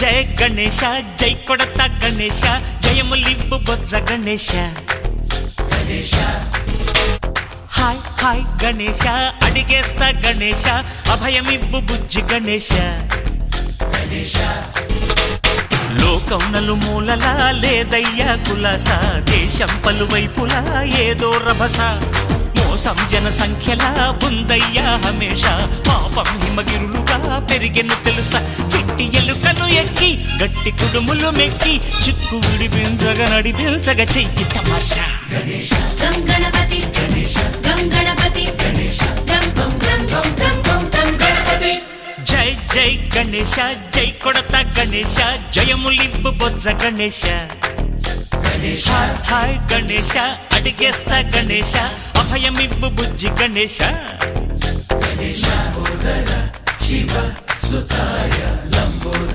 జయ గణేశ జై కొడత గణేశ జయములివ్వు బొజ్జ Ganesha hi hi Ganesha అడిగేస్తా Ganesha అభయమివ్వు బుజ్జి గణేశ లోకం నలుమూలలా లేదయ్యా కులాస దేశం పలువైపులా ఏదో రభస మోసం జన సంఖ్యలా ఉందయ్యా హమేష పాపం హిమగిరులుగా పెరిగెను తెలుసా చిట్టి ఎలుకను ఎక్కి గట్టి కుడుములు మెక్కి చిక్కు విడిపించగా నడిపించగా చెయ్యి తమాషా గం గణపతి గం గణపతి గం గం గం గం గం గం గణపతి జై జై గణేశ జై కొడత గణేశ జయములివ్వు బొజ్జ గణేశ హాయ్ గణేశ అడిగేస్తా గణేశ అభయమివ్వు బుజ్జి గణేశ శివ సుతాయ లంబోదర